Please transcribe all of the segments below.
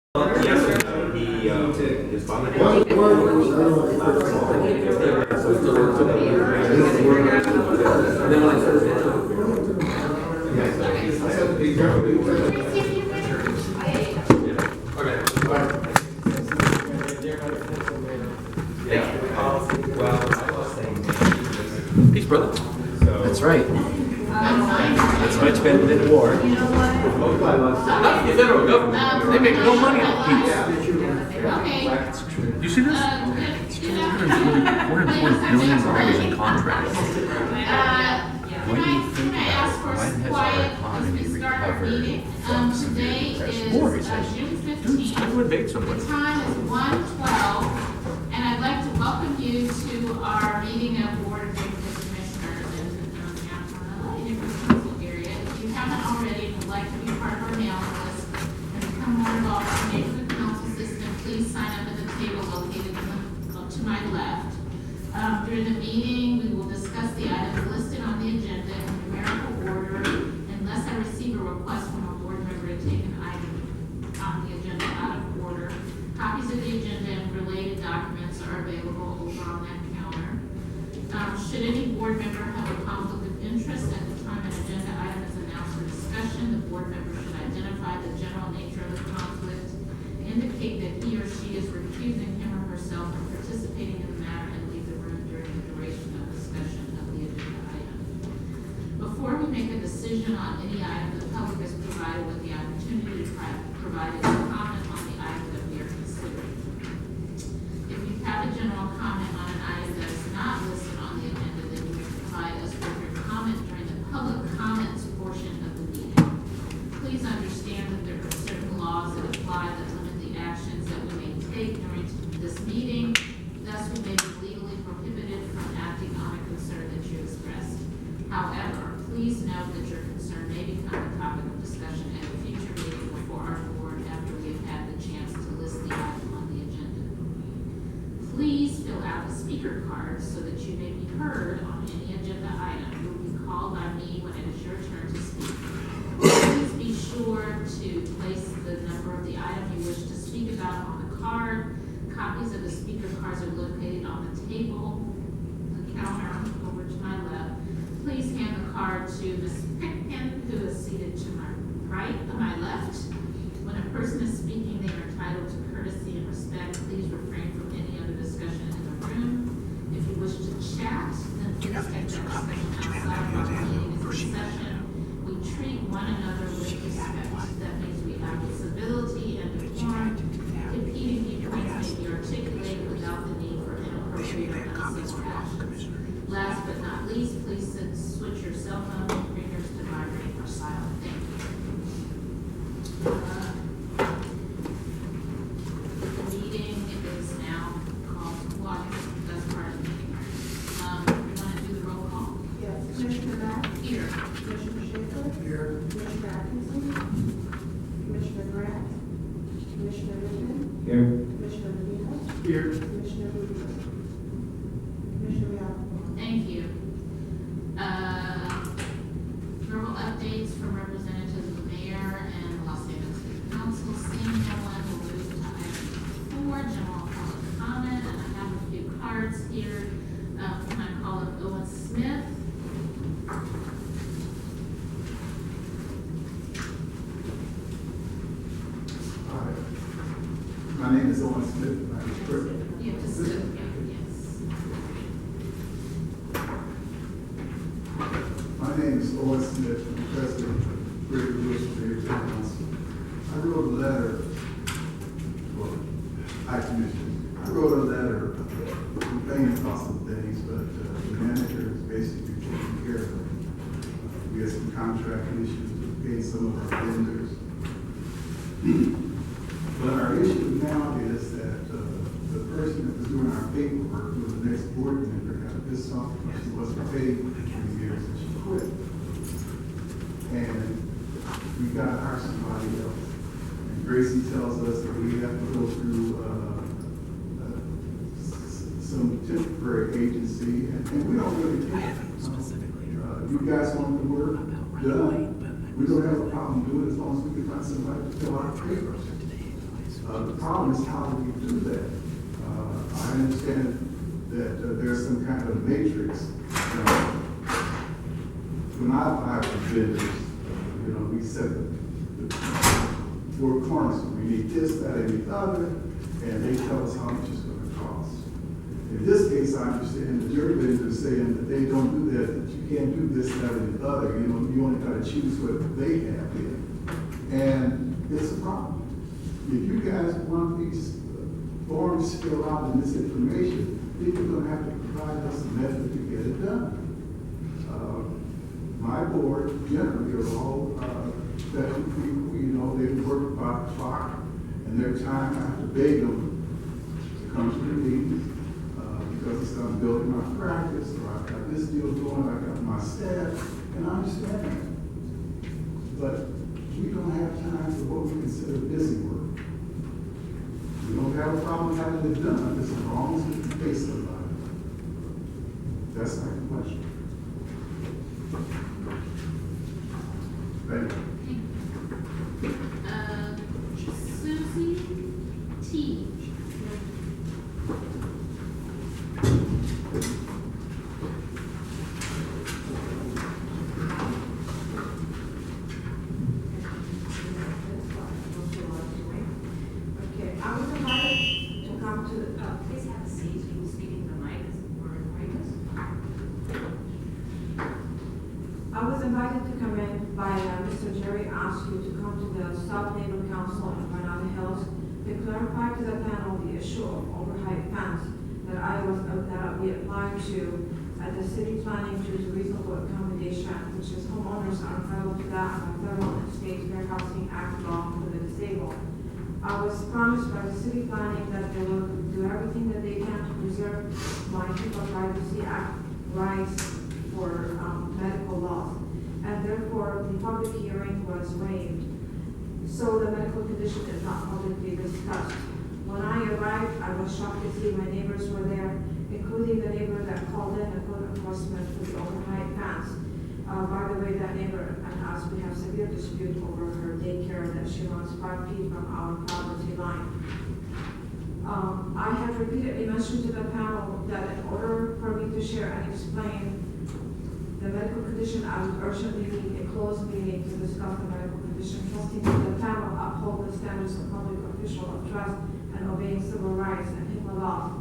Peace, brother. That's right. That's why it's been a war. The federal government, they make no money on peace. You see this? $440 billion in contracts. What do you think about when has our economy recovered from severe depression? War, he says. Dude, it's time to invade somewhere. The time is 1:12, and I'd like to welcome you to our meeting of Board of Commissioners in the council area. If you haven't already and would like to be part of our mailing list and become more involved in the neighborhood council system, please sign up at the table located to my left. During the meeting, we will discuss the items listed on the agenda in numerical order unless I receive a request from a board member to take an item on the agenda out of order. Copies of the agenda and related documents are available over on that counter. Should any board member have a conflict of interest at the time an agenda item is announced for discussion, the board member should identify the general nature of the conflict, indicate that he or she is recusing him or herself from participating in the matter, and leave the room during the duration of discussion of the agenda item. Before we make a decision on any item, the public is provided with the opportunity to provide a comment on the item that we are considering. If you have a general comment on an item that is not listed on the agenda, then you may provide us with your comment during the public comments portion of the meeting. Please understand that there are certain laws that apply that limit the actions that we may take during this meeting. Thus, we may be legally prohibited from acting on a concern that you expressed. However, please note that your concern may become a topic of discussion at a future meeting before our board after we have had the chance to list the item on the agenda. Please fill out a speaker card so that you may be heard on any agenda item. You will be called by me when it is your turn to speak. Please be sure to place the number of the item you wish to speak about on the card. Copies of the speaker cards are located on the table, the counter over to my left. Please hand the card to Ms. Pickton, who is seated to my right, my left. When a person is speaking, they are entitled to courtesy and respect. Please refrain from any other discussion in the room. If you wish to chat, then please take that discussion outside of our meeting as a session. We treat one another with respect. That means we act with civility and decorum. Competing viewpoints may be articulated without the need for inappropriate or uncivil actions. Last but not least, please switch your cell phone fingers to vibrate or silent. Thank you. The meeting is now called to order. That's part of the meeting. We want to do the roll call. Yes. Commissioner Mack? Here. Commissioner Schaefer? Here. Commissioner Atkinson? Commissioner Grant? Commissioner Richmond? Here. Commissioner Medina? Here. Commissioner Rubio? Commissioner Leal? Thank you. Verbal updates from representatives of the mayor and Los Angeles City Council. Seeing no one, will move to item 4, general public comment. And I have a few cards here. Can I call up Owen Smith? Hi, my name is Owen Smith. I'm the president. You have to sit down, yes. My name is Owen Smith. I'm the president of Greater Louisville Area Council. I wrote a letter, well, I wrote a letter complaining about some things, but the manager is basically taking care of it. We had some contract issues with paying some of our vendors. But our issue now is that the person that was doing our paperwork, who was the next board member, got pissed off because she wasn't paid for 3 years and she quit. And we got to hire somebody else. And Gracie tells us that we have to go through some temporary agency, and we don't really care. You guys want the work done? We don't have a problem doing it as long as we can find somebody to fill out the papers. The problem is how do we do that? I understand that there's some kind of matrix. When I buy from vendors, we set the four corners. We need this, that, and the other, and they tell us how much it's going to cost. In this case, I understand that your vendor is saying that they don't do that you can't do this, that, and the other. You only got to choose what they have there. And it's a problem. If you guys want these forms filled out and this information, then you're going to have to provide us a method to get it done. My board generally are all special people, they work by the clock, and their time I have to beg them to come to the meetings because it's I'm building my practice, or I've got this deal going, I've got my staff, and I understand that. But we don't have time for what we consider busy work. We don't have a problem having it done as long as we can pay somebody. That's my question. Thank you. Susie T. Okay, I was invited to come to, Please have a seat. You can speak into the mic as we're recording this. I was invited to come in by Mr. Jerry Askew to come to the South Neighbor Council in Granada Hills to clarify to the panel the issue of overheight fence that we applied to at the city planning due to reasonable accommodation, which is homeowners are entitled to that under federal and state Fair Housing Act law for the disabled. I was promised by the city planning that they will do everything that they can to preserve my HIPAA Privacy Act rights for medical laws, and therefore the public hearing was waived. So the medical condition is not publicly discussed. When I arrived, I was shocked to see my neighbors were there, including the neighbor that called in a code enforcement for the overnight fence. By the way, that neighbor and us, we have severe dispute over her daycare that she runs 5 feet from our property line. I have repeatedly mentioned to the panel that in order for me to share and explain the medical condition, I would urgently need a closed meeting to discuss the medical condition, trusting that the panel uphold the standards of public official of trust and obeying civil rights and HIPAA laws.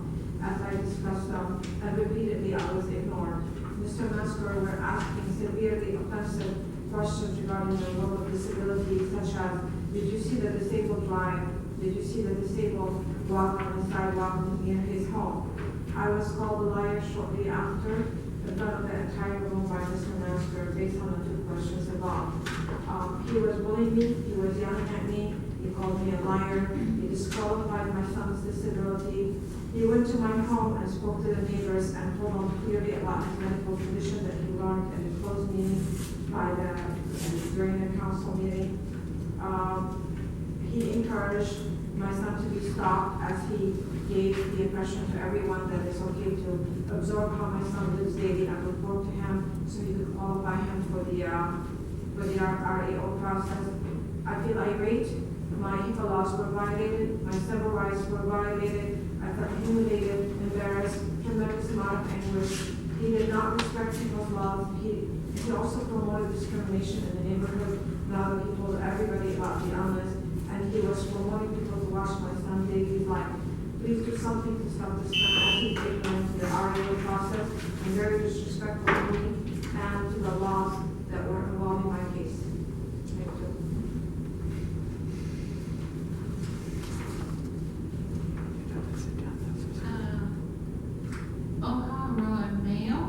As I discussed them, and repeatedly I was ignored. Mr. Metzger were asking severely offensive questions regarding the role of disability, such as, did you see the disabled drive? Did you see the disabled walk on the sidewalk near his home? I was called a liar shortly after in front of the entire room by Mr. Metzger based on the 2 questions above. He was bullying me, he was yelling at me, he called me a liar, he disqualified my son's disability. He went to my home and spoke to the neighbors and told them clearly about his medical condition that he learned in a closed meeting during the council meeting. He encouraged my son to be stopped as he gave the impression to everyone that it's okay to observe how my son lives daily and report to him so he could qualify him for the RAO process. I feel irate. My HIPAA laws were violated. My civil rights were violated. I felt humiliated, embarrassed, tremendous amount of anguish. He did not respect HIPAA's laws. He also promoted discrimination in the neighborhood now that he told everybody about the illness, and he was promoting people to watch my son daily life. Please do something to stop this man as he's ignorant to the RAO process and very disrespectful to me and to the laws that were involved in my case. Thank you. O'Hara Mayo.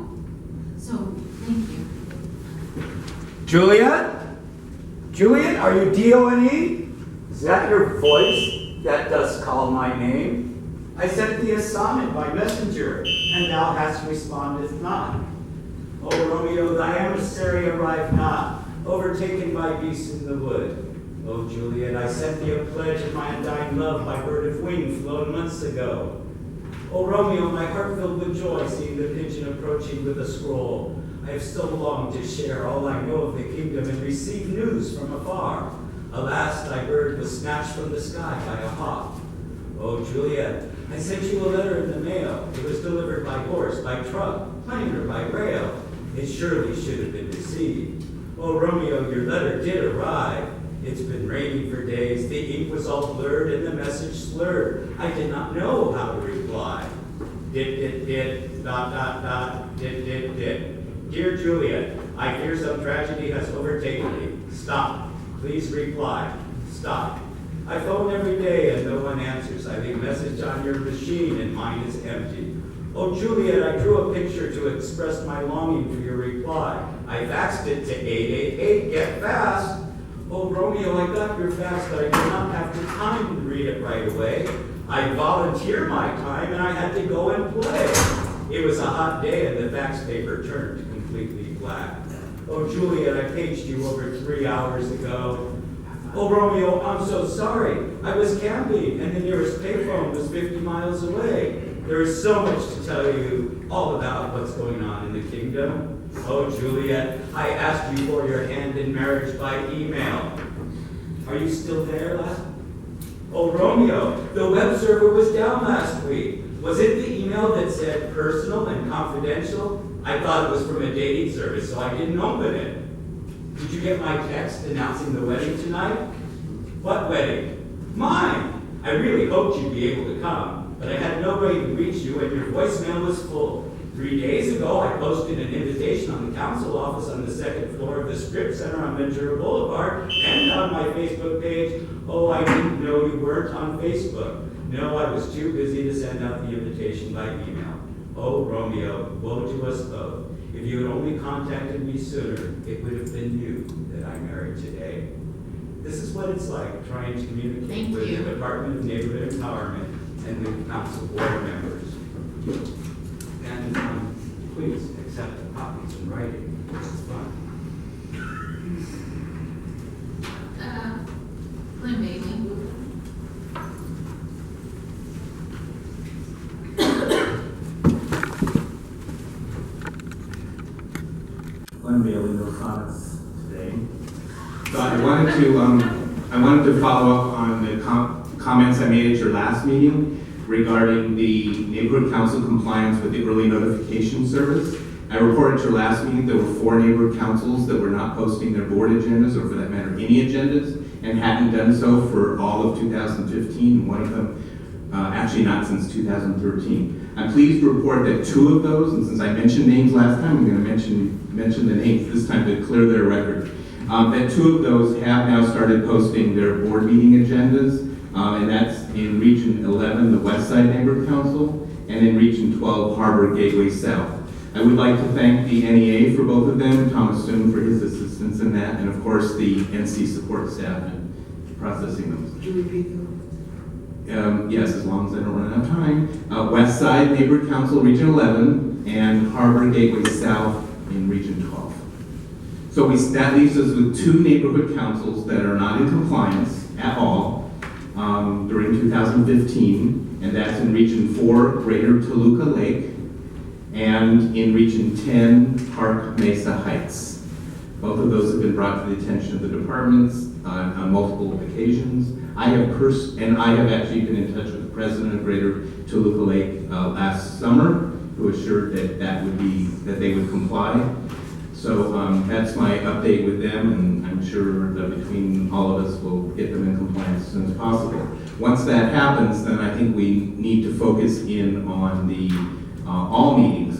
So, thank you. Juliet? Juliet, are you D-O-N-E? Is that your voice that does call my name? I sent thee a sonnet by messenger, and thou hast responded not. O Romeo, thy emissary arrived not, overtaken by beasts in the wood. O Juliet, I sent thee a pledge of my undying love by bird of wing flown months ago. O Romeo, my heart filled with joy, seeing the pigeon approaching with a scroll. I have still longed to share all I know of the kingdom and receive news from afar. Alas, thy bird was snatched from the sky by a hawk. Oh, Juliet, I sent you a letter in the mail. It was delivered by horse, by truck, plane, or by rail. It surely should have been received. Oh, Romeo, your letter did arrive. It's been raining for days. The ink was all blurred and the message slurred. I did not know how to reply. Dit, dot, dot, dot, dit. Dear Juliet, I fear some tragedy has overtaken me. Stop. Please reply. Stop. I phone every day and no one answers. I leave message on your machine and mine is empty. Oh, Juliet, I drew a picture to express my longing for your reply. I faxed it to 888, get fast. Oh, Romeo, I got your fax, but I did not have the time to read it right away. I volunteered my time and I had to go and play. It was a hot day and the fax paper turned completely black. Oh, Juliet, I paged you over 3 hours ago. Oh, Romeo, I'm so sorry. I was camping and the nearest payphone was 50 miles away. There is so much to tell you all about what's going on in the kingdom. Oh, Juliet, I asked you for your hand in marriage by email. Are you still there? Oh, Romeo, the web server was down last week. Was it the email that said personal and confidential? I thought it was from a dating service, so I didn't open it. Did you get my text announcing the wedding tonight? What wedding? Mine! I really hoped you'd be able to come, but I had no way to reach you and your voicemail was full. 3 days ago, I posted an invitation on the council office on the second floor of the Strip Center on Ventura Boulevard and on my Facebook page. Oh, I didn't know you weren't on Facebook. No, I was too busy to send out the invitation by email. Oh, Romeo, woe to us both. If you had only contacted me sooner, it would have been you that I married today. This is what it's like trying to communicate Thank with you. the Department of Neighborhood Empowerment and the council board members. And please accept the copies in writing. It's fun. Glenn Bailey. Glenn Bailey, no comments today. So I wanted to follow up on the comments I made at your last meeting regarding the neighborhood council compliance with the early notification service. I reported at your last meeting there were 4 neighborhood councils that were not posting their board agendas, or for that matter, any agendas, and hadn't done so for all of 2015, and one of them actually not since 2013. I'm pleased to report that 2 of those, and since I mentioned names last time, I'm going to mention the names this time to clear their record. That 2 of those have now started posting their board meeting agendas, and that's in Region 11, the West Side Neighborhood Council, and in Region 12, Harbor Gateway South. I would like to thank the NEA for both of them, Thomas Soon for his assistance in that, and of course the NC support staff in processing those. Could you repeat them? Yes, as long as I don't run out of time. West Side Neighborhood Council, Region 11, and Harbor Gateway South in Region 12. So that leaves us with 2 neighborhood councils that are not in compliance at all during 2015, and that's in Region 4, Greater Toluca Lake, and in Region 10, Park Mesa Heights. Both of those have been brought to the attention of the departments on multiple occasions. I have actually been in touch with the president of Greater Toluca Lake last summer, who assured that they would comply. So that's my update with them, and I'm sure that between all of us, we'll get them in compliance as soon as possible. Once that happens, then I think we need to focus in on the all meetings,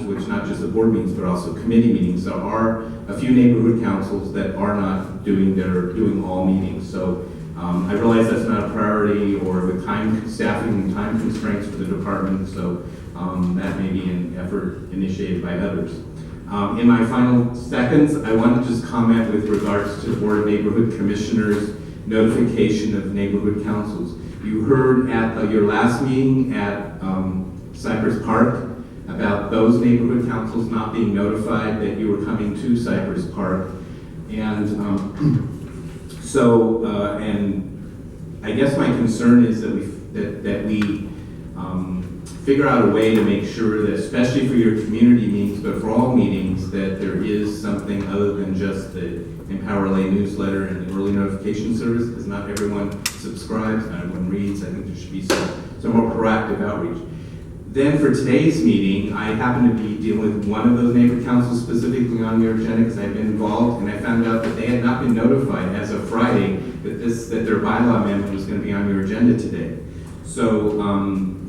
which not just the board meetings, but also committee meetings. There are a few neighborhood councils that are not doing all meetings. So I realize that's not a priority, or with staffing and time constraints for the department, so that may be an effort initiated by others. In my final seconds, I want to just comment with regards to the Board of Neighborhood Commissioners' notification of neighborhood councils. You heard at your last meeting at Cypress Park about those neighborhood councils not being notified that you were coming to Cypress Park. And and I guess my concern is that we figure out a way to make sure that, especially for your community meetings, but for all meetings, that there is something other than just the Empower LA newsletter and the early notification service, because not everyone subscribes, not everyone reads. I think there should be some more proactive outreach. Then for today's meeting, I happen to be dealing with one of those neighbor councils specifically on your agenda because I've been involved, and I found out that they had not been notified as of Friday that their bylaw amendment was going to be on your agenda today. So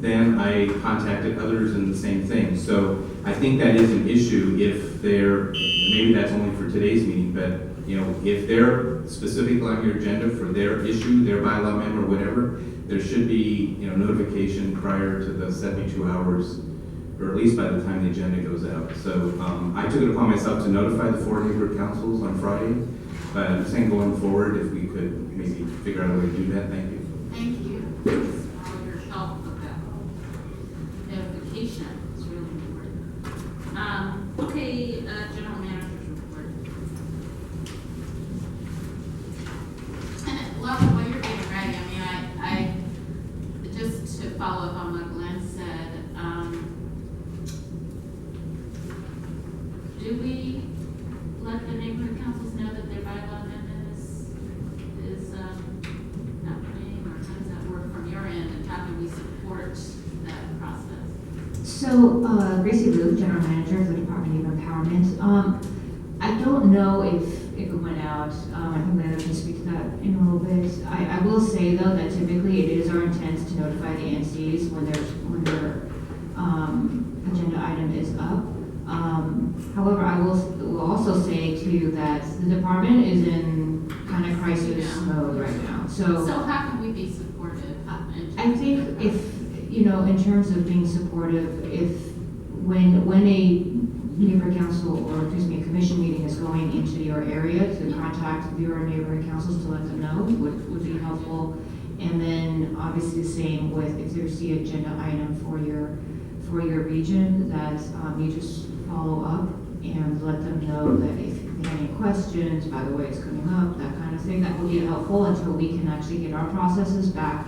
then I contacted others and the same thing. So I think that is an issue if they're, maybe that's only for today's meeting, but if they're specifically on your agenda for their issue, their bylaw amendment or whatever, there should be notification prior to the 72 hours, or at least by the time the agenda goes out. So I took it upon myself to notify the 4 neighborhood councils on Friday, but I'm saying going forward, if we could maybe figure out a way to do that. Thank you. Thank you. Thanks for all your help with that notification. It's really important. Okay, general manager's report. And while you're getting ready, I just to follow up on what Glenn said, do we let the neighborhood councils know that their bylaw amendment is happening, or how does that work from your end, and how do we support that process? So, Gracie Liu, General Manager of the Department of Empowerment. I don't know if it went out. I think Leila can speak to that in a little bit. I will say though that typically it is our intent to notify the NCs when their agenda item is up. However, I will also say too that the department is in kind of crisis mode right now. So how can we be supportive? I think if, in terms of being supportive, if when a neighbor council or a commission meeting is going into your area, to contact your neighboring councils to let them know would be helpful. And then obviously the same with if there's the agenda item for your region, that you just follow up and let them know that if they have any questions, by the way it's coming up, that kind of thing, that will be helpful until we can actually get our processes back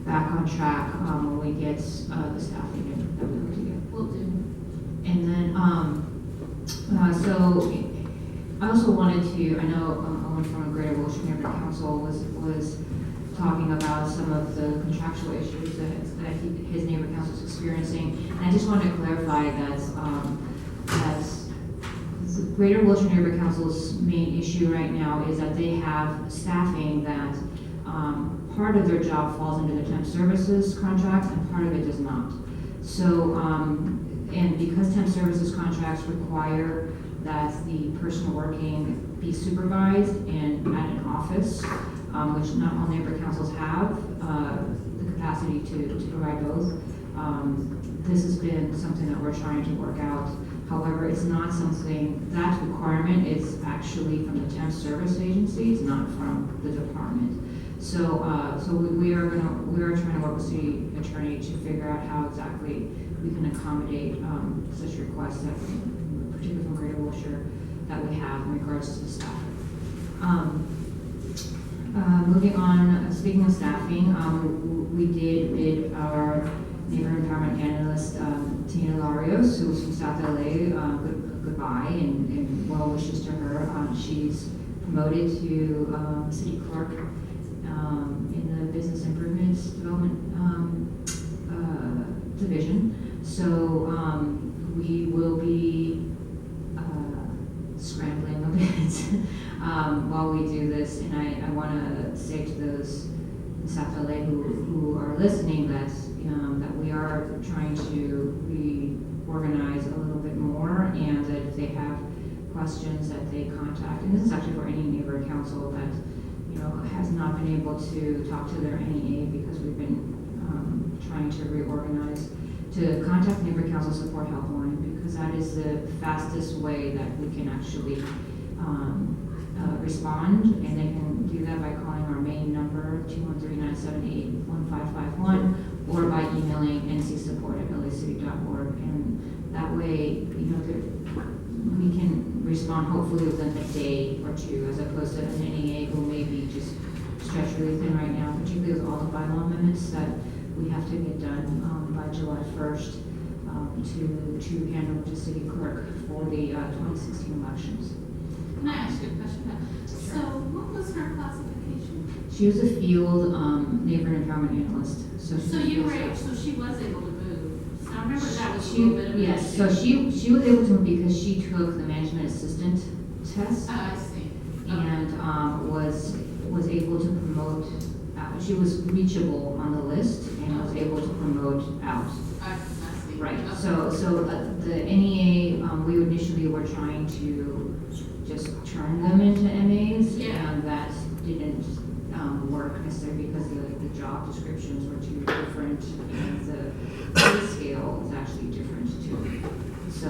on track when we get the staffing in that we look to get. Will do. And then, so I also wanted to, I know Owen from Greater Wilshire Neighborhood Council was talking about some of the contractual issues that his neighborhood council is experiencing. And I just wanted to clarify that Greater Wilshire Neighborhood Council's main issue right now is that they have staffing that part of their job falls into the temp services contracts and part of it does not. So, and because temp services contracts require that the person working be supervised and at an office, which not all neighborhood councils have the capacity to provide both. This has been something that we're trying to work out. However, it's not something, that requirement is actually from the temp service agency, it's not from the department. So, we are trying to work with city attorney to figure out how exactly we can accommodate such requests, that, particularly from Greater Wilshire, that we have in regards to the staff. Moving on, speaking of staffing, we did bid our neighbor empowerment analyst, Tina Larios, who was from South LA, goodbye and well wishes to her. She's promoted to city clerk in the business improvements development division. So we will be scrambling a bit while we do this, and I want to say to those in South LA who are listening that that we are trying to reorganize a little bit more, and that if they have questions that they contact, and this is actually for any neighborhood council that has not been able to talk to their NEA because we've been trying to reorganize, to contact neighborhood council support helpline, because that is the fastest way that we can actually respond, and they can do that by calling our main number 213-978-1551 or by emailing ncsupport@lacity.org, and that way we can respond hopefully within a day or two, as opposed to an NEA who may be just stretched really thin right now, particularly with all the bylaw amendments that we have to get done by July 1st to hand over to city clerk for the 2016 elections. Can I ask you a question now? So what was her classification? She was a field neighborhood empowerment analyst. So So she was able to move. So I remember that was a little bit of an yes, issue. so she was able to move because she took the management assistant test Oh, I see. and was able to promote. She was reachable on the list and was able to promote out. I see. Right. Okay. So the NEA, we initially were trying to just turn them into MAs, Yeah. and that didn't work necessarily because the job descriptions were too different, and the pay scale is actually different too. So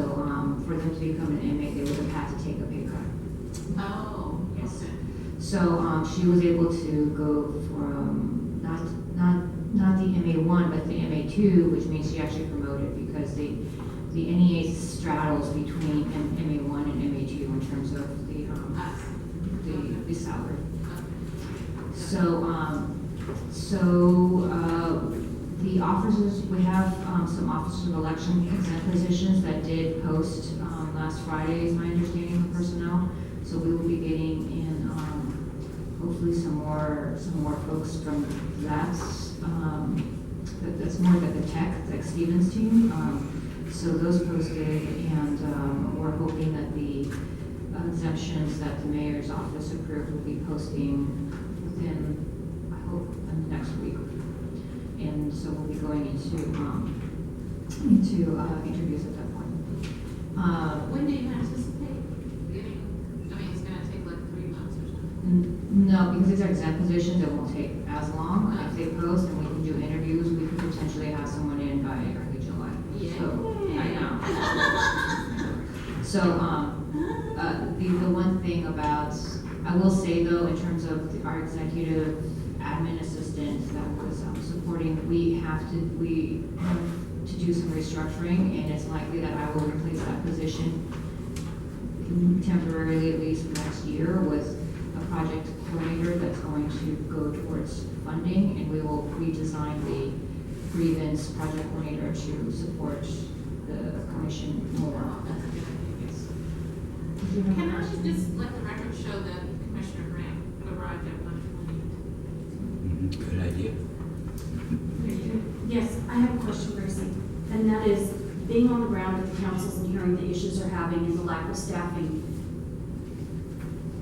for them to become an MA, they would have had to take a pay cut. Oh, Yes. okay. So she was able to go from not the MA1, but the MA2, which means she actually promoted because the NEA straddles between MA1 and MA2 in terms of the salary. So the officers, we have some officers of election exempt positions that did post last Friday, is my understanding of personnel. So we will be getting in hopefully some more folks from that. That's more like the tech, like Stevens team. So those posted, and we're hoping that the exemptions that the mayor's office approved will be posting within, I hope, in the next week. And so we'll be going into interviews at that point. When do you anticipate getting, I mean, it's gonna take like 3 months or something? No, because these are exempt positions, it won't take as long. If they post and we can do interviews, we could potentially have someone in by early July. Yeah. So, I know. So, the one thing about, I will say though, in terms of our executive admin assistant that was supporting, we have to do some restructuring, and it's likely that I will replace that position temporarily, at least for next year, with a project coordinator that's going to go towards funding, and we will redesign the grievance project coordinator to support the commission more. That's a good idea. Yes. Can I just let the record show that Commissioner Grant arrived at 1:20? Good idea. Yes, I have a question, Gracie, and that is, being on the ground at the councils and hearing the issues they're having and the lack of staffing,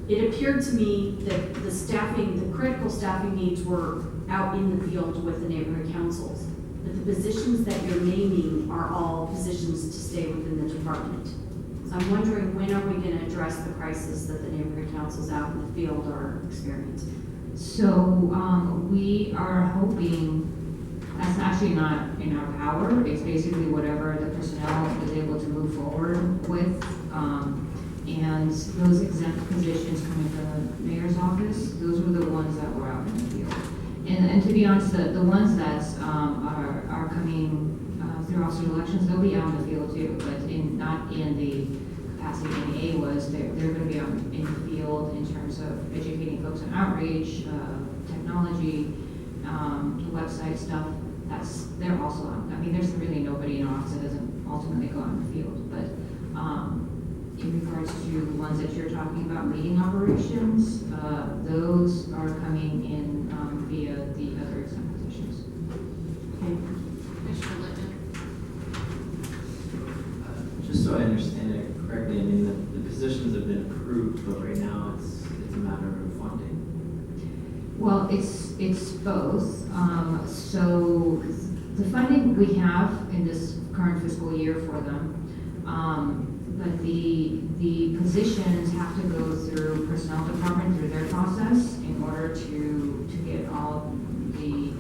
it appeared to me that the staffing, the critical staffing needs were out in the field with the neighborhood councils. But the positions that you're naming are all positions to stay within the department. So I'm wondering, when are we gonna address the crisis that the neighborhood councils out in the field are experiencing? So, we are hoping, that's actually not in our power, it's basically whatever the personnel is able to move forward with. And those exempt positions coming from the mayor's office, those were the ones that were out in the field. And to be honest, the ones that are coming through officer elections, they'll be out in the field too, but not in the capacity NEA was. They're going to be out in the field in terms of educating folks on outreach, technology, the website stuff. They're also out. I mean, there's really nobody in our office that doesn't ultimately go out in the field, but in regards to the ones that you're talking about, meeting operations, those are coming in via the other exempt positions. Okay. Commissioner Litton? Just so I understand it correctly, I mean, the positions have been approved, but right now it's a matter of funding. Well, it's both. So the funding we have in this current fiscal year for them, but the positions have to go through personnel department through their process in order to get all the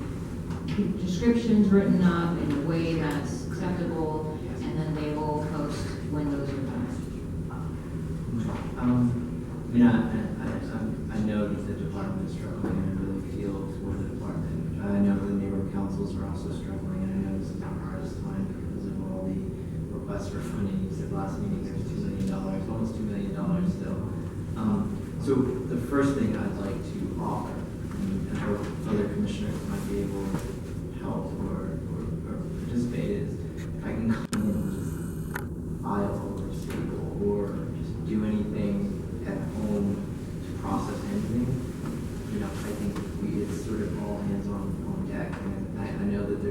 descriptions written up in a way that's acceptable, and then they will post when those are done. I mean, I know that the department is struggling, and I really feel for the department. I know the neighborhood councils are also struggling, and I know this is our hardest time because of all the requests for funding. You said last meeting there's $2 million, almost $2 million still. So the first thing I'd like to offer, and I hope other commissioners might be able to help or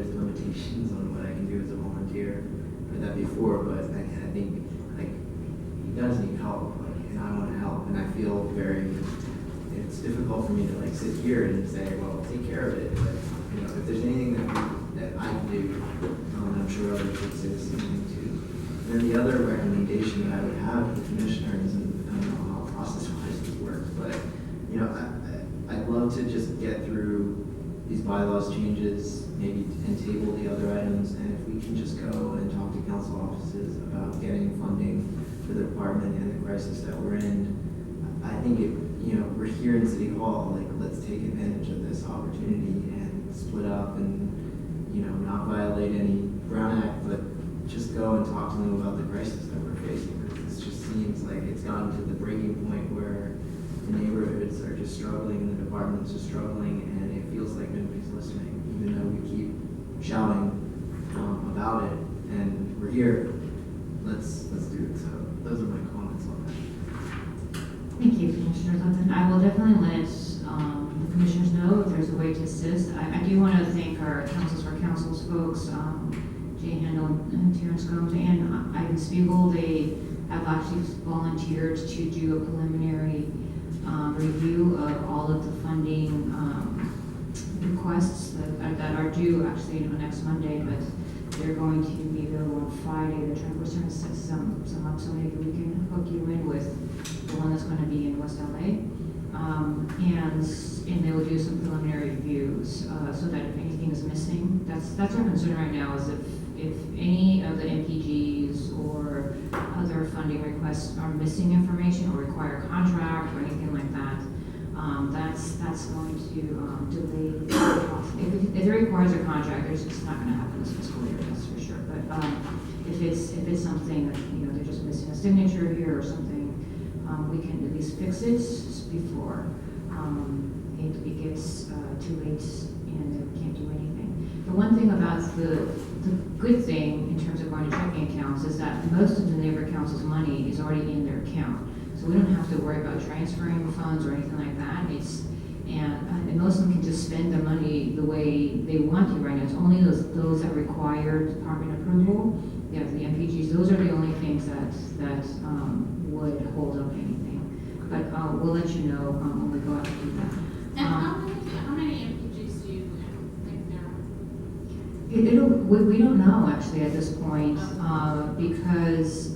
there's limitations on what I can do as a volunteer. I've heard that before, but I think, like, he does need help, like, and I want to help, and I feel it's difficult for me to, like, sit here and say, well, take care of it, but, you know, if there's anything that I can do, I'm sure others would say the same thing too. And then the other recommendation that I would have to the commissioners, and I don't know how process-wise this works, but, you know, I'd love to just get through these bylaws changes, maybe, and table the other items, and if we can just go and talk to council offices about getting funding for the department and the crisis that we're in, I think you know, we're here in City Hall, like, let's take advantage of this opportunity and split up and, you know, not violate any Brown Act, but just go and talk to them about the crisis that we're facing. Because it just seems like it's gotten to the breaking point where the neighborhoods are just struggling and the departments are struggling, and it feels like nobody's listening, even though we keep shouting about it. And we're here. Let's do it. So those are my comments on that. Thank you, Commissioner Lupton. I will definitely let the commissioners know if there's a way to assist. I do want to thank our Councils for Councils folks, Jay Handel and Terrence Gomes and Ivan Spiegel. They have actually volunteered to do a preliminary review of all of the funding requests that are due actually next Monday, but they're going to be available on Friday. They're trying to set some up so maybe we can hook you in with the one that's going to be in West LA. And they will do some preliminary reviews so that if anything is missing, that's our concern right now, is if any of the MPGs or other funding requests are missing information or require a contract or anything like that, that's going to delay the process. If it requires a contract, it's just not going to happen this fiscal year, that's for sure. But if it's something that, you know, they're just missing a signature here or something, we can at least fix it before it gets too late and they can't do anything. The one thing about the good thing in terms of going to checking accounts is that most of the neighbor council's money is already in their account. So we don't have to worry about transferring funds or anything like that. And most of them can just spend their money the way they want to right now. It's only those that require department approval. The MPGs, those are the only things that would hold up anything. But we'll let you know when we go out to do that. And how many MPGs do you think there are? We don't know actually at this point because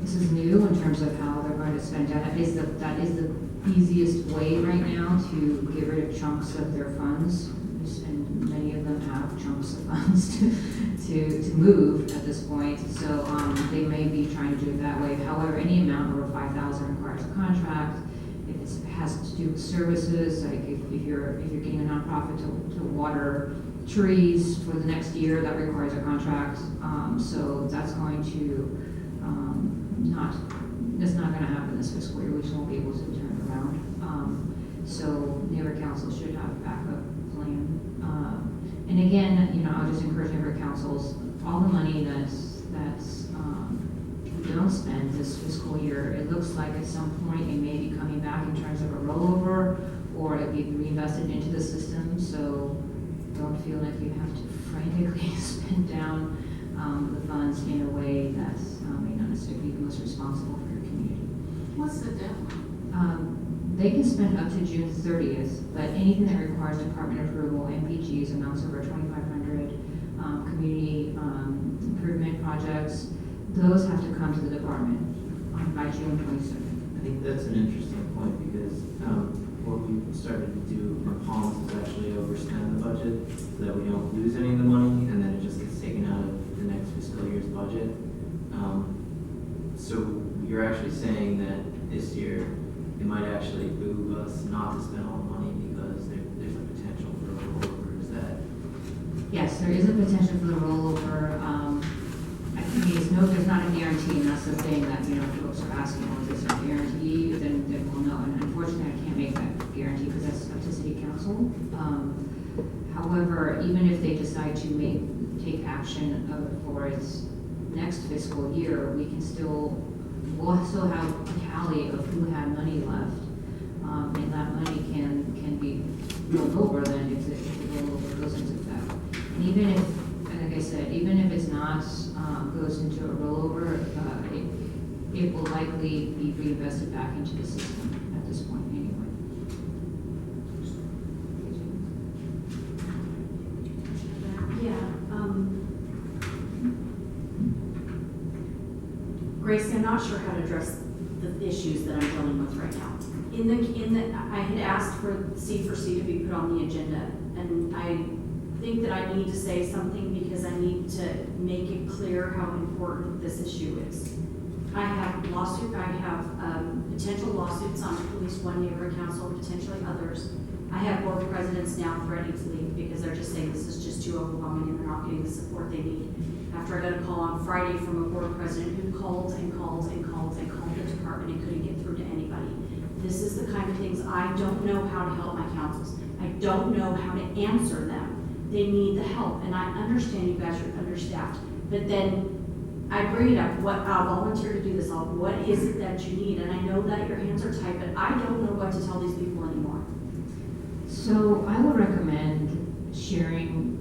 this is new in terms of how they're going to spend that. That is the easiest way right now to get rid of chunks of their funds, and many of them have chunks of funds to move at this point. So they may be trying to do it that way. However, any amount over 5,000 requires a contract. If it has to do with services, like if you're getting a nonprofit to water trees for the next year, that requires a contract. So that's going to that's not going to happen this fiscal year. We just won't be able to turn it around. So neighbor council should have a backup plan. And again, you know, I'll just encourage neighbor councils, all the money that's we don't spend this fiscal year, it looks like at some point it may be coming back in terms of a rollover, or it'll be reinvested into the system. So don't feel like you have to frantically spend down the funds in a way that may not necessarily be the most responsible for your community. What's the deadline? They can spend up to June 30th, but anything that requires department approval, MPGs, amounts over 2,500, community improvement projects, those have to come to the department by June 22nd. I think that's an interesting point, because what we started to do in Palms is actually overspend the budget so that we don't lose any of the money, and then it just gets taken out of the next fiscal year's budget. So you're actually saying that this year it might actually behoove us not to spend all the money because there's a potential for a rollover. Is that? Yes, there is a potential for the rollover. I think there's not a guarantee, and that's the thing that, you know, folks are asking, well, is there a guarantee? Then we'll know. And unfortunately, I can't make that guarantee because that's up to City Council. However, even if they decide to take action for its next fiscal year, we'll still have a tally of who had money left, and that money can be rolled over then if the rollover into a rollover, it will likely be reinvested back into the system at this point anyway. Yeah, Gracie, I'm not sure how to address the issues that I'm dealing with right now. I had asked for C4C to be put on the agenda, and I think that I need to say something because I need to make it clear how important this issue is. I have potential lawsuits on at least one neighborhood council, potentially others. I have board presidents now threatening to leave because they're just saying this is just too overwhelming and they're not getting the support they need. After I got a call on Friday from a board president who called and called and called and called the department and couldn't get through to anybody. This is the kind of things I don't know how to help my councils. I don't know how to answer them. They need the help, and I understand you guys are understaffed, but then I bring it up, I'll volunteer to do this, what is it that you need? And I know that your hands are tied, but I don't know what to tell these people anymore. So I would recommend sharing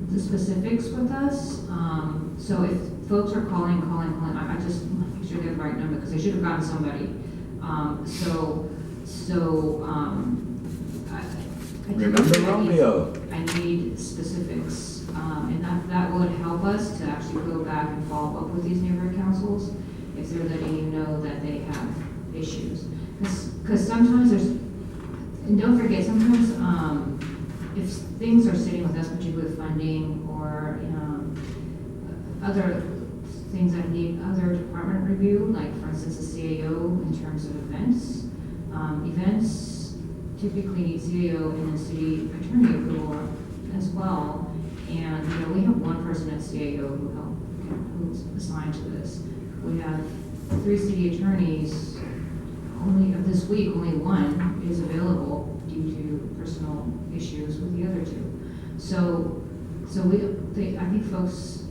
the specifics with us. So if folks are calling, I just want to make sure they have the right number because they should have gotten somebody. I Remember Romeo? I need specifics, and that would help us to actually go back and follow up with these neighborhood councils if they're letting you know that they have issues. Because sometimes and don't forget, sometimes if things are sitting with us, particularly with funding or other things that need other department review, like for instance the CAO in terms of events. Events typically need CAO and then city attorney approval as well. And we have one person at CAO who's assigned to this. We have 3 city attorneys. Only of this week, only one is available due to personal issues with the other 2. So I think folks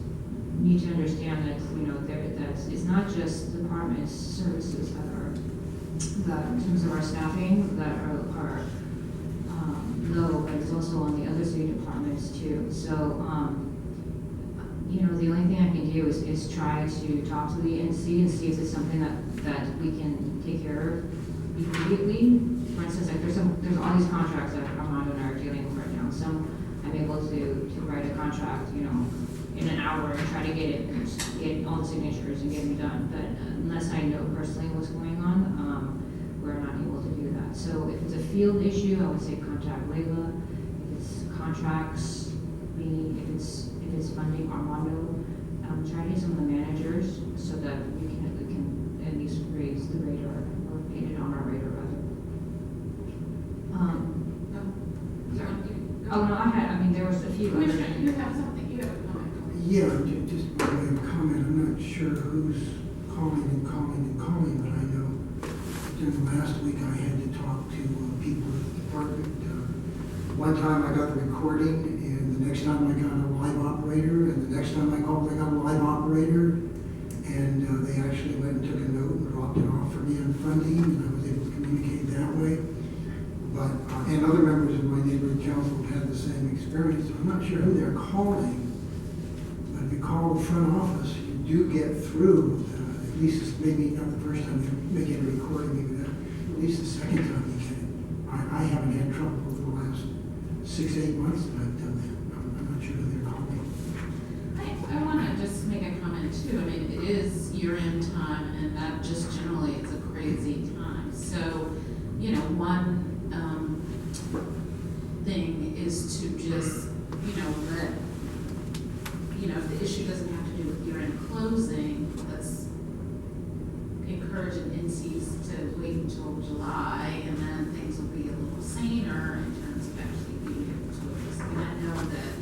need to understand that that it's not just department services that in terms of our staffing that are low, but it's also on the other city departments too. So the only thing I can do is try to talk to the NC and see if it's something that we can take care of immediately. For instance, like there's all these contracts that Armando and I are dealing with right now. Some I'm able to write a contract, in an hour and try to get all the signatures and get them done. But unless I know personally what's going on, we're not able to do that. So if it's a field issue, I would say contact Layla. If it's contracts, meaning if it's funding, Armando. Try to get some of the managers so that we can at least raise the radar or get it on our radar rather. There was a few. Commissioner, you have something, you have a comment. Yeah, just by way of comment, I'm not sure who's calling, but I know during the last week I had to talk to people at the department. One time I got the recording, and the next time I got a live operator, and the next time I called I got a live operator, and they actually went and took a note and dropped it off for me on funding, and I was able to communicate that way. But, and other members of my neighborhood council have had the same experience. So I'm not sure who they're calling, but if you call the front office, you do get through, at least maybe not the first time you make a recording, maybe at least the second time you get it. I haven't had trouble over the last 6-8 months that I've done that. I'm not sure who they're calling. I want to just make a comment too. I mean, it is year-end time, and that just generally is a crazy time. So, one thing is to just, let, if the issue doesn't have to do with year-end closing, let's encourage NCs to wait until July, and then things will be a little saner in terms of actually being able to address. And I know that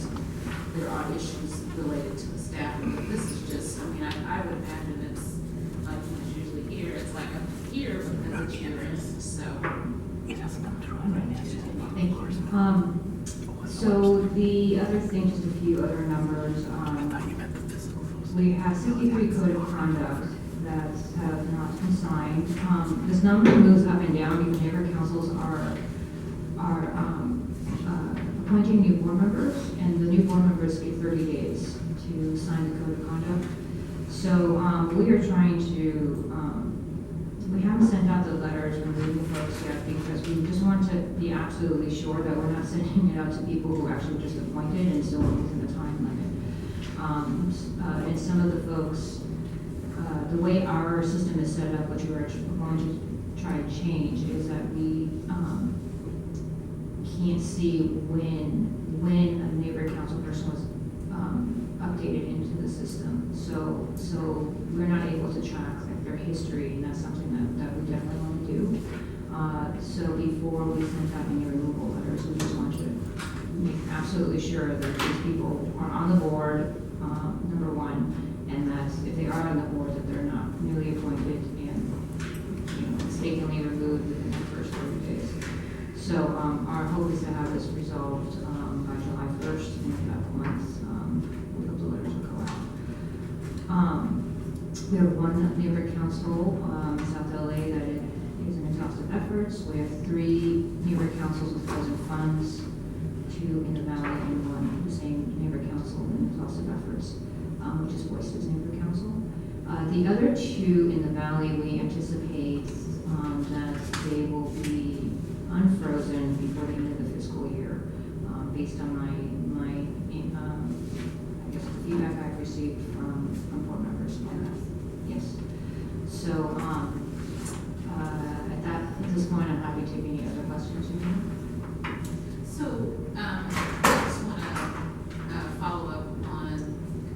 there are issues related to the staffing, but this is just, I would imagine it's like it's usually here, it's like up here because it's year-end, so. Thank you. So the other thing, just a few other numbers. We have 63 code of conduct that have not been signed. This number moves up and down because neighborhood councils are appointing new board members, and the new board members get 30 days to sign the code of conduct. So, we are trying to, we haven't sent out the letters from legal folks yet because we just want to be absolutely sure that we're not sending it out to people who actually just appointed and still within the time limit. And some of the folks, the way our system is set up, which we are going to try to change, is that we can't see when a neighborhood council person was updated into the system. So we're not able to track like their history, and that's something that we definitely want to do. So before we send out any removal letters, we just want to make absolutely sure that these people are on the board, number one, and that if they are on the board, that they're not newly appointed and, mistakenly removed within the first 30 days. So our hope is to have this resolved by July 1st, and at that point, we hope the letters will go out. We have one neighborhood council in South LA that is an exhaustive efforts. We have 3 neighborhood councils with present funds, 2 in the valley, and 1 the same neighborhood council in exhaustive efforts, which is Voices Neighborhood Council. The other 2 in the valley, we anticipate that they will be unfrozen before the end of the fiscal year, based on my I guess the feedback I've received from board members on that. Yes. So at this point, I'm happy to take any other questions you have. So, I just want to follow up on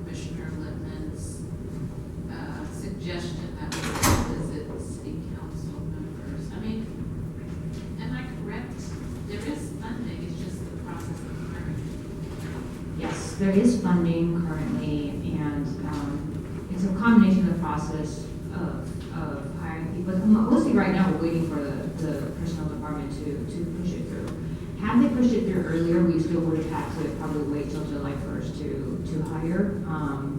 Commissioner Lippman's suggestion that we visit city council members. I mean, am I correct? There is funding, it's just the process of hiring. Yes, there is funding currently, and it's a combination of the process of hiring people. Mostly right now, we're waiting for the personnel department to push it through. Had they pushed it through earlier, we still would have had to probably wait till July 1st to hire,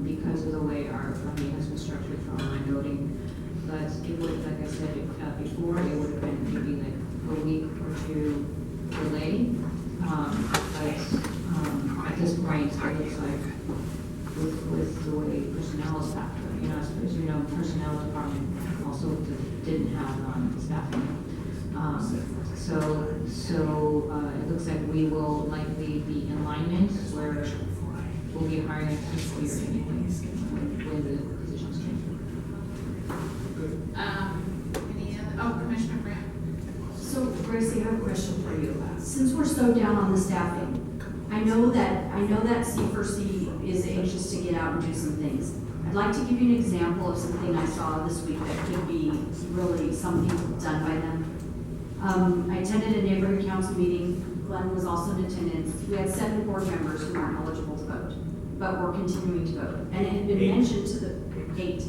because of the way our funding has been structured for online voting. But it would, like I said before, it would have been maybe like a week or 2 delay. But at this point, it looks like with the way personnel is staffed, as you know, personnel department also didn't have staffing. So it looks like we will likely be in alignment where we'll be hiring a fiscal year anyway, when the positions change. Any other, Commissioner Grant? So Gracie, I have a question for you. Since we're so down on the staffing, I know that C4C is anxious to get out and do some things. I'd like to give you an example of something I saw this week that could be really something done by them. I attended a neighborhood council meeting. Glenn was also in attendance. We had 7 board members who weren't eligible to vote, but were continuing to vote. And it had been mentioned to the 8.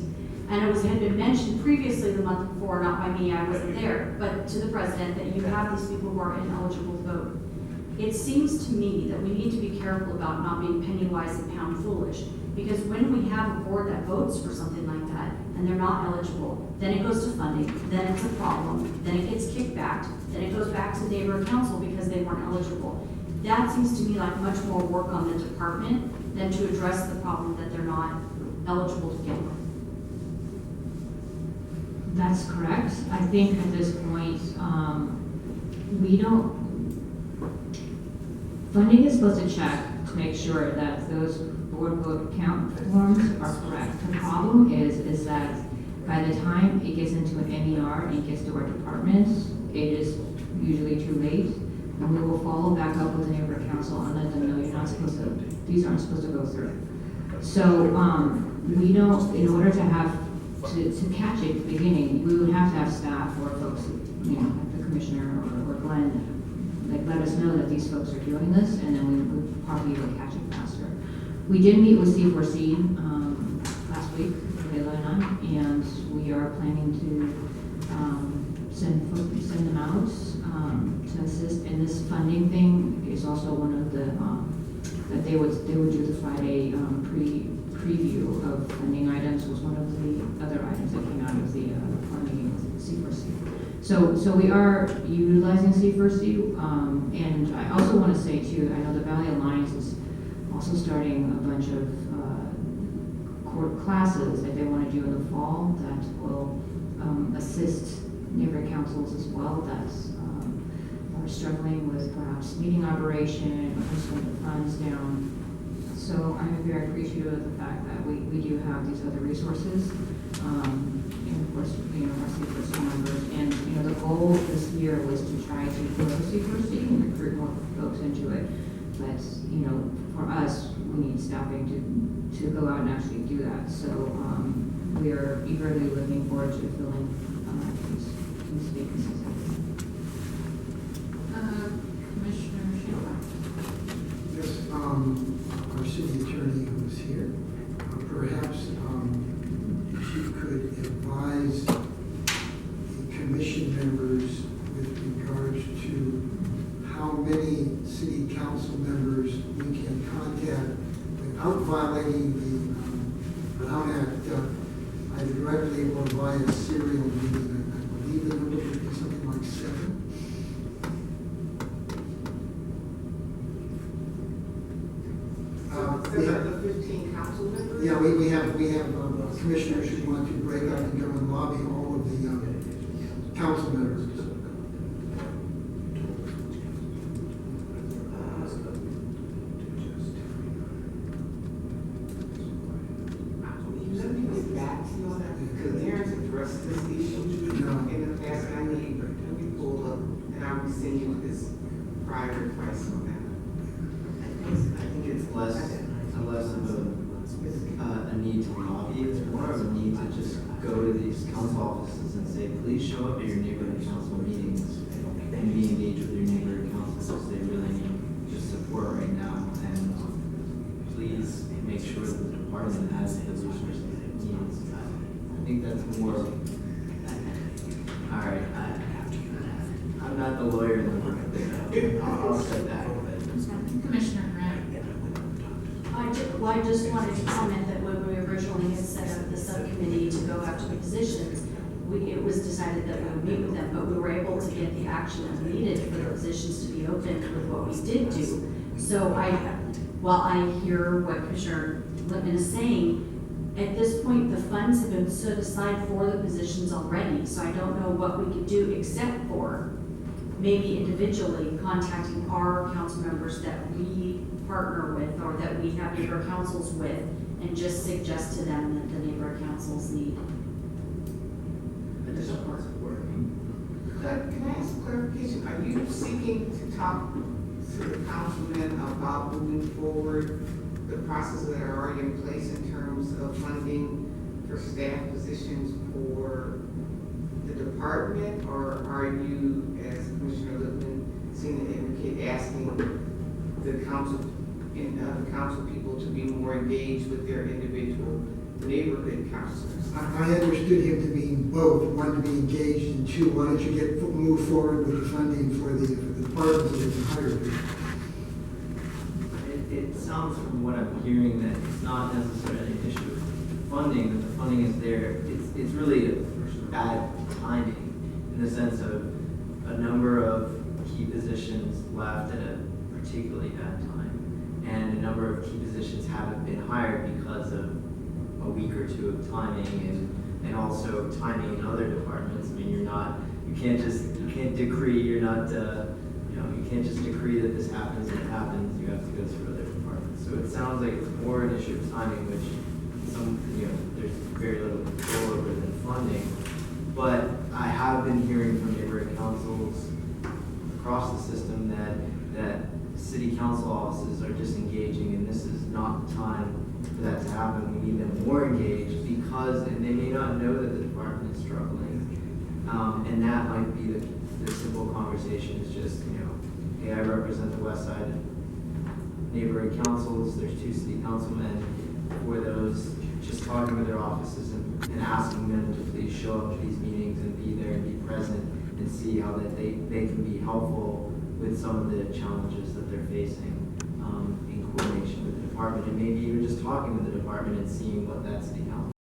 And had been mentioned previously the month before, not by me, I wasn't there, but to the president, that you have these people who are ineligible to vote. It seems to me that we need to be careful about not being penny wise and pound foolish, because when we have a board that votes for something like that and they're not eligible, then it goes to funding, then it's a problem, then it gets kicked back, then it goes back to neighborhood council because they weren't eligible. That seems to me like much more work on the department than to address the problem that they're not eligible to begin with. That's correct. I think at this point, funding is supposed to check to make sure that those board vote count forms are correct. The problem is that by the time it gets into an NER and gets to our department, it is usually too late. And we will follow back up with the neighborhood council and let them know these aren't supposed to go through. So we don't, in order to catch it at the beginning, we would have to have staff or folks, like the commissioner or Glenn, let us know that these folks are doing this, and then we would probably able to catch it faster. We did meet with C4C last week, Leila and I, and we are planning to send them out to assist. And this funding thing is also one of the that they would do the Friday preview of funding items, was one of the other items that came out of the meeting with C4C. So we are utilizing C4C, and I also want to say too, I know the Valley Alliance is also starting a bunch of or classes that they want to do in the fall that will assist neighborhood councils as well that are struggling with perhaps meeting operation or just want the funds down. So I'm very appreciative of the fact that we do have these other resources. And of course, our C4C members. And, the goal this year was to try to grow C4C and recruit more folks into it. But, for us, we need staffing to go out and actually do that. So we are eagerly looking forward to filling these vacancies. Commissioner Sheila. Yes, our city attorney who is here, perhaps she could advise the commission members with regards to how many city council members we can contact without violating the Brown Act, either directly or via serial meeting. I believe the number would be something like 7. The 15 council members? Yeah, we have commissioners who want to break up and go and lobby all of the council members. Let me get back to you on that, because Darren's addressed this issue in the past, and I need to be pulled up, and I'll be sending you his prior advice on that. I think it's less of a need to lobby, it's more of a need to just go to these council offices and say, please show up at your neighborhood council meetings and be engaged with your neighborhood councils. They really need just support right now, and please make sure that the department has the resources it needs. I think that's more, all right, I'm not the lawyer in the room there. I'll say that, but. Commissioner Grant. I just wanted to comment that when we originally had set up the subcommittee to go after the positions, it was decided that we would meet with them, but we were able to get the action that we needed for the positions to be open with what we did do. So while I hear what Commissioner Lippman is saying, at this point, the funds have been set aside for the positions already, so I don't know what we could do except for maybe individually contacting our council members that we partner with or that we have neighbor councils with and just suggest to them that the neighbor councils need additional support. Can I ask a clarification? Are you seeking to talk to the councilmen about moving forward the processes that are already in place in terms of funding for staff positions for the department, or are you, as Commissioner Lippman seemed to indicate, asking the council people to be more engaged with their individual neighborhood councilors? I understood him to be both, one to be engaged, and two, why don't you move forward with the funding for the departments that have been hired? It sounds from what I'm hearing that it's not necessarily an issue of funding, that the funding is there. It's really a bad timing in the sense of a number of key positions left at a particularly bad time, and a number of key positions haven't been hired because of a week or two of timing and also timing in other departments. I mean, you can't just decree that this happens and it happens. You have to go through other departments. So it sounds like it's more an issue of timing, which there's very little control over than funding. But I have been hearing from neighborhood councils across the system that city council offices are disengaging, and this is not the time for that to happen. We need them more engaged and they may not know that the department is struggling. And that might be the simple conversation is just, hey, I represent the West Side neighborhood councils. There's 2 city councilmen for those, just talking with their offices and asking them to please show up to these meetings and be there and be present and see how that they can be helpful with some of the challenges that they're facing in coordination with the department, and maybe even just talking with the department and seeing what that city council